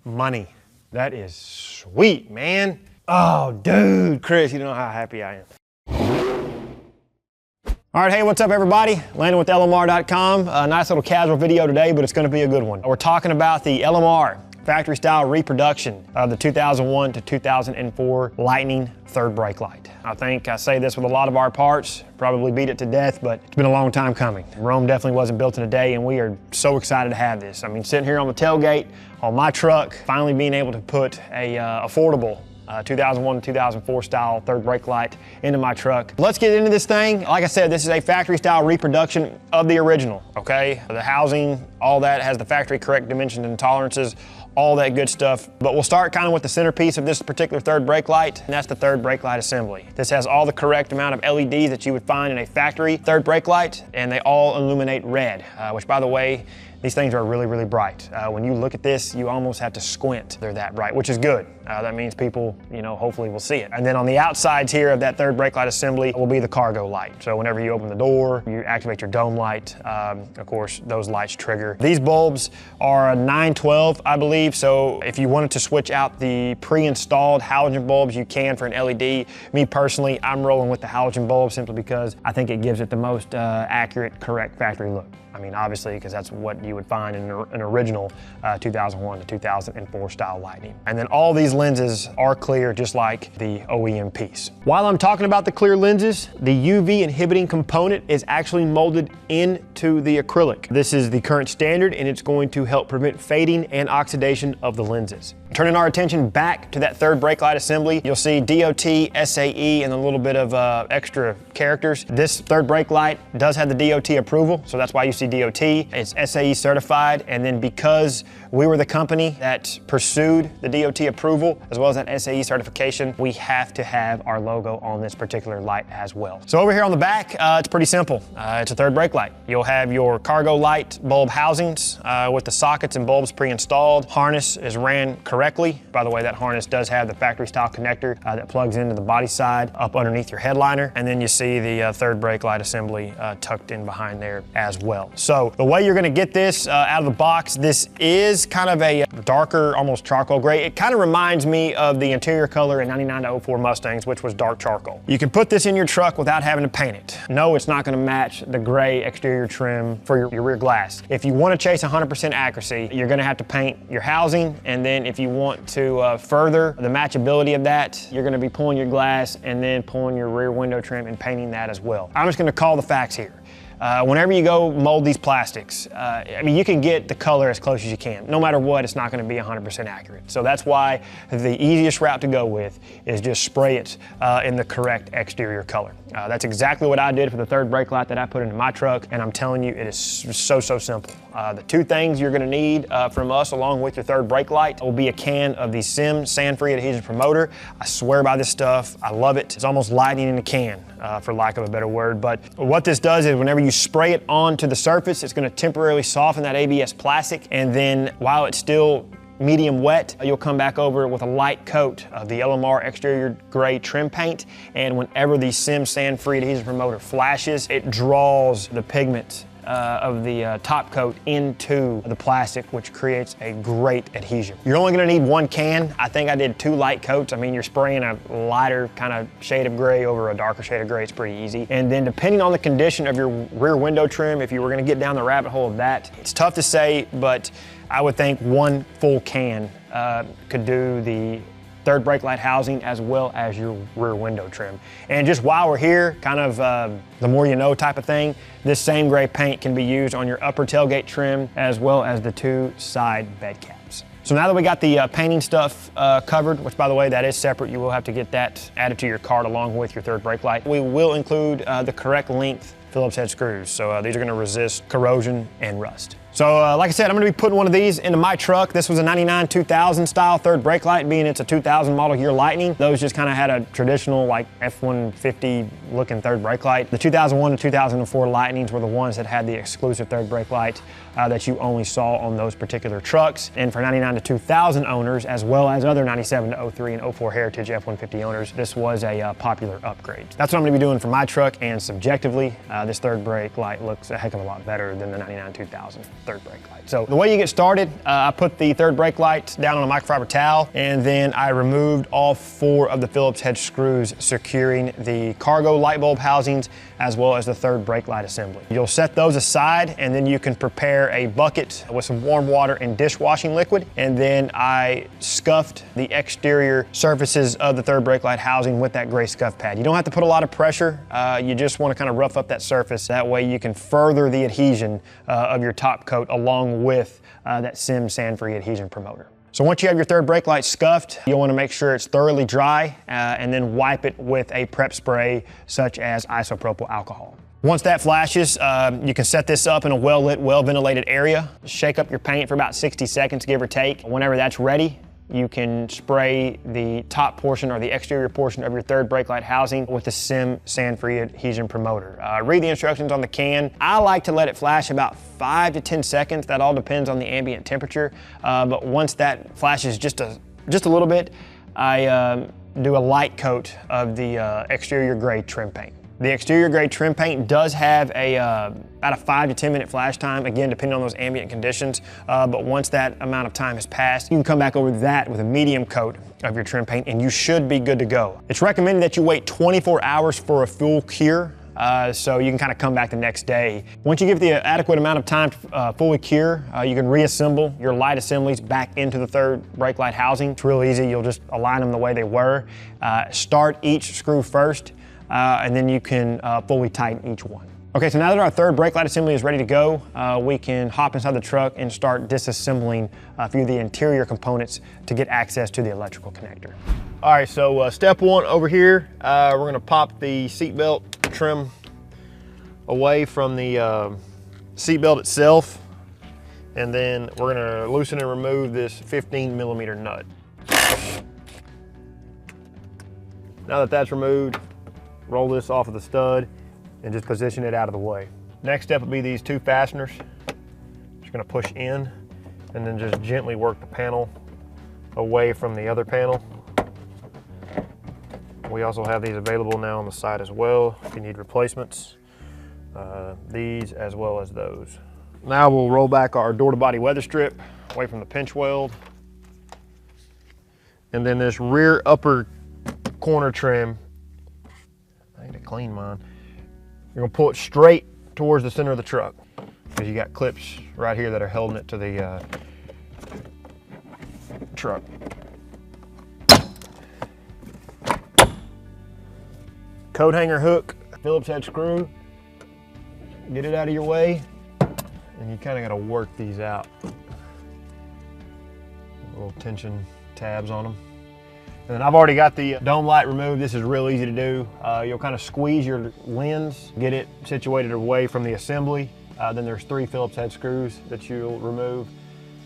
money. That is sweet, man. Oh, dude, Chris, you don't know how happy I am. All right, hey, what's up, everybody? Landon with LMR.com. A nice little casual video today, but it's gonna be a good one. We're talking about the LMR factory style reproduction of the 2001 to 2004 Lightning third brake light. I think I say this with a lot of our parts, probably beat it to death, but it's been a long time coming. Rome definitely wasn't built in a day, and we are so excited to have this. I mean, sitting here on the tailgate on my truck, finally being able to put a affordable 2001 to 2004 style third brake light into my truck. Let's get into this thing. Like I said, this is a factory style reproduction of the original, okay? The housing, all that has the factory correct dimensions and tolerances, all that good stuff. But we'll start kind of with the centerpiece of this particular third brake light, and that's the third brake light assembly. This has all the correct amount of LEDs that you would find in a factory third brake light, and they all illuminate red, which, by the way, these things are really, really bright. When you look at this, you almost have to squint. They're that bright, which is good. That means people, hopefully will see it. And then on the outsides here of that third brake light assembly will be the cargo light. So whenever you open the door, you activate your dome light. Of course, those lights trigger. These bulbs are a 912, I believe. So if you wanted to switch out the pre-installed halogen bulbs, you can for an LED. Me personally, I'm rolling with the halogen bulb simply because I think it gives it the most accurate, correct factory look. I mean, obviously, because that's what you would find in an original 2001 to 2004 style Lightning. And then all these lenses are clear, just like the OEM piece. While I'm talking about the clear lenses, the UV inhibiting component is actually molded into the acrylic. This is the current standard, and it's going to help prevent fading and oxidation of the lenses. Turning our attention back to that third brake light assembly, you'll see DOT, SAE, and a little bit of extra characters. This third brake light does have the DOT approval, so that's why you see DOT. It's SAE certified, and then because we were the company that pursued the DOT approval as well as that SAE certification, we have to have our logo on this particular light as well. So over here on the back, it's pretty simple. It's a third brake light. You'll have your cargo light bulb housings with the sockets and bulbs pre-installed. Harness is ran correctly. By the way, that harness does have the factory style connector that plugs into the body side up underneath your headliner. And then you see the third brake light assembly tucked in behind there as well. So the way you're gonna get this out of the box, this is kind of a darker, almost charcoal gray. It kind of reminds me of the interior color in 99 to 04 Mustangs, which was dark charcoal. You can put this in your truck without having to paint it. No, it's not gonna match the gray exterior trim for your rear glass. If you wanna chase 100% accuracy, you're gonna have to paint your housing, and then if you want to further the matchability of that, you're gonna be pulling your glass and then pulling your rear window trim and painting that as well. I'm just gonna call the facts here. Whenever you go mold these plastics, I mean, you can get the color as close as you can. No matter what, it's not gonna be 100% accurate. So that's why the easiest route to go with is just spray it in the correct exterior color. That's exactly what I did for the third brake light that I put into my truck, and I'm telling you, it is so simple. The two things you're gonna need from us along with your third brake light will be a can of the Sim Sand-Free Adhesion Promoter. I swear by this stuff, I love it. It's almost lightning in a can, for lack of a better word. But what this does is whenever you spray it onto the surface, it's gonna temporarily soften that ABS plastic, and then while it's still medium wet, you'll come back over with a light coat of the LMR exterior gray trim paint, and whenever the Sim Sand-Free Adhesion Promoter flashes, it draws the pigment of the top coat into the plastic, which creates a great adhesion. You're only gonna need one can. I think I did 2 light coats. I mean, you're spraying a lighter kind of shade of gray over a darker shade of gray. It's pretty easy. And then depending on the condition of your rear window trim, if you were gonna get down the rabbit hole of that, it's tough to say, but I would think 1 full can could do the third brake light housing as well as your rear window trim. And just while we're here, kind of the more you know type of thing, this same gray paint can be used on your upper tailgate trim as well as the 2 side bed caps. So now that we got the painting stuff covered, which by the way, that is separate, you will have to get that added to your cart along with your third brake light. We will include the correct length Phillips head screws. So these are gonna resist corrosion and rust. So like I said, I'm gonna be putting one of these into my truck. This was a 99 2000 style third brake light, being it's a 2000 model year Lightning. Those just kind of had a traditional like F-150 looking third brake light. The 2001 to 2004 Lightnings were the ones that had the exclusive third brake light that you only saw on those particular trucks. And for 99 to 2000 owners, as well as other 97 to 03 and 04 Heritage F-150 owners, this was a popular upgrade. That's what I'm gonna be doing for my truck, and subjectively, this third brake light looks a heck of a lot better than the 99 2000. third brake light. So the way you get started, I put the third brake light down on a microfiber towel, and then I removed all 4 of the Phillips head screws securing the cargo light bulb housings as well as the third brake light assembly. You'll set those aside, and then you can prepare a bucket with some warm water and dishwashing liquid, and then I scuffed the exterior surfaces of the third brake light housing with that gray scuff pad. You don't have to put a lot of pressure, you just want to kind of rough up that surface. That way you can further the adhesion of your top coat along with that Sim sand-free adhesion promoter. So once you have your third brake light scuffed, you'll want to make sure it's thoroughly dry and then wipe it with a prep spray such as isopropyl alcohol. Once that flashes, you can set this up in a well-lit, well-ventilated area. Shake up your paint for about 60 seconds, give or take. Whenever that's ready, you can spray the top portion or the exterior portion of your third brake light housing with the Sim sand-free adhesion promoter. Read the instructions on the can. I like to let it flash about 5 to 10 seconds. That all depends on the ambient temperature. But once that flashes just a little bit, I do a light coat of the exterior gray trim paint. The exterior gray trim paint does have about a 5 to 10 minute flash time, again, depending on those ambient conditions. But once that amount of time has passed, you can come back over that with a medium coat of your trim paint and you should be good to go. It's recommended that you wait 24 hours for a full cure. So you can kind of come back the next day. Once you give the adequate amount of time to fully cure, you can reassemble your light assemblies back into the third brake light housing. It's real easy. You'll just align them the way they were. Start each screw first, and then you can fully tighten each one. Okay, so now that our third brake light assembly is ready to go, we can hop inside the truck and start disassembling a few of the interior components to get access to the electrical connector. All right, so step 1 over here, we're gonna pop the seatbelt trim away from the seatbelt itself, and then we're gonna loosen and remove this 15mm nut. Now that that's removed, roll this off of the stud and just position it out of the way. Next step would be these 2 fasteners. Just gonna push in and then just gently work the panel away from the other panel. We also have these available now on the side as well if you need replacements. These as well as those. Now we'll roll back our door-to-body weather strip away from the pinch weld. And then this rear upper corner trim, I need to clean mine. You're gonna pull it straight towards the center of the truck because you got clips right here that are holding it to the truck. Coat hanger hook, Phillips head screw, get it out of your way, and you kind of got to work these out. Little tension tabs on them. And then I've already got the dome light removed. This is real easy to do. You'll kind of squeeze your lens, get it situated away from the assembly. Then there's 3 Phillips head screws that you'll remove.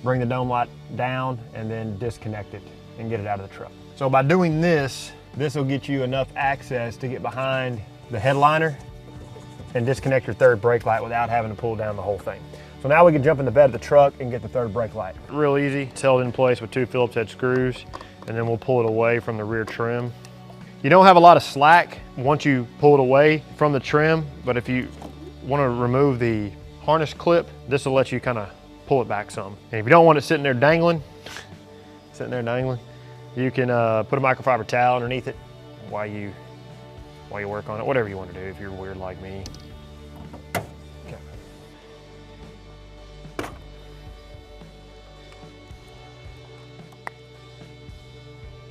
Bring the dome light down and then disconnect it and get it out of the truck. So by doing this, this will get you enough access to get behind the headliner and disconnect your third brake light without having to pull down the whole thing. So now we can jump in the bed of the truck and get the third brake light. Real easy. It's held in place with 2 Phillips head screws, and then we'll pull it away from the rear trim. You don't have a lot of slack once you pull it away from the trim, but if you want to remove the harness clip, this will let you kind of pull it back some. And if you don't want it sitting there dangling, you can put a microfiber towel underneath it while you work on it, whatever you want to do if you're weird like me. Okay.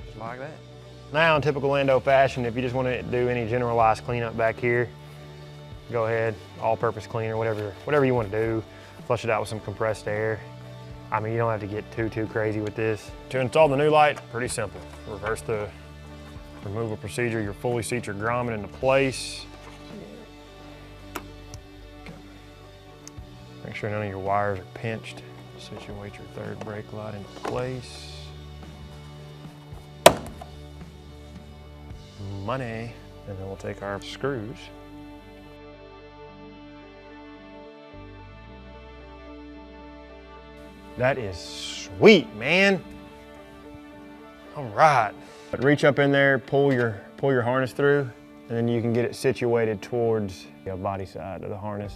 Just like that. Now in typical Lando fashion, if you just want to do any generalized cleanup back here, go ahead, all-purpose cleaner, whatever you want to do. Flush it out with some compressed air. I mean, you don't have to get too crazy with this. To install the new light, pretty simple. Reverse the removal procedure. You fully seat your grommet into place. Make sure none of your wires are pinched. Situate your third brake light into place. Money. And then we'll take our screws. That is sweet, man. All right. Reach up in there, pull your harness through, and then you can get it situated towards the body side of the harness.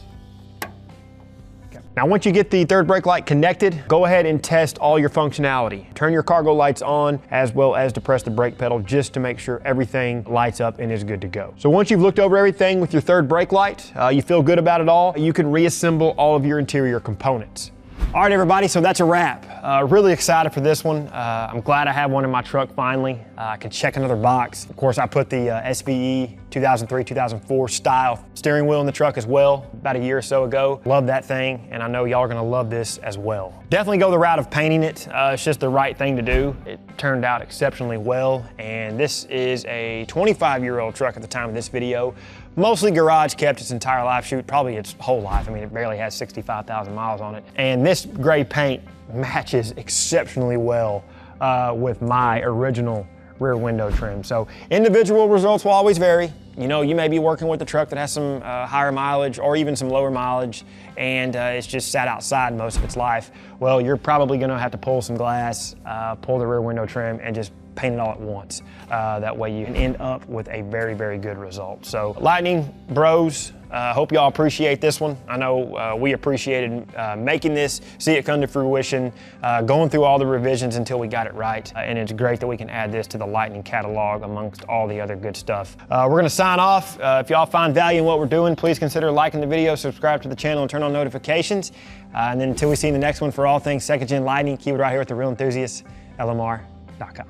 Okay. Now, once you get the third brake light connected, go ahead and test all your functionality. Turn your cargo lights on as well as depress the brake pedal just to make sure everything lights up and is good to go. So once you've looked over everything with your third brake light, you feel good about it all, you can reassemble all of your interior components. All right, everybody, so that's a wrap. Really excited for this one. I'm glad I have one in my truck finally. I can check another box. Of course, I put the SVT 2003-2004 style steering wheel in the truck as well about a year or so ago. Love that thing, and I know y'all are gonna love this as well. Definitely go the route of painting it. It's just the right thing to do. It turned out exceptionally well, and this is a 25-year-old truck at the time of this video. Mostly garage kept its entire life, shoot, probably its whole life. I mean, it barely has 65,000 miles on it. And this gray paint matches exceptionally well with my original rear window trim. So individual results will always vary. You know, you may be working with a truck that has some higher mileage or even some lower mileage, and it's just sat outside most of its life. Well, you're probably gonna have to pull some glass, pull the rear window trim, and just paint it all at once. That way you can end up with a very, very good result. So Lightning Bros, hope y'all appreciate this one. I know we appreciated making this, see it come to fruition, going through all the revisions until we got it right. And it's great that we can add this to the Lightning catalog amongst all the other good stuff. We're gonna sign off. If y'all find value in what we're doing, please consider liking the video, subscribe to the channel, and turn on notifications. And then until we see you in the next one, for all things second gen Lightning, keep it right here with the real enthusiast, LMR.com.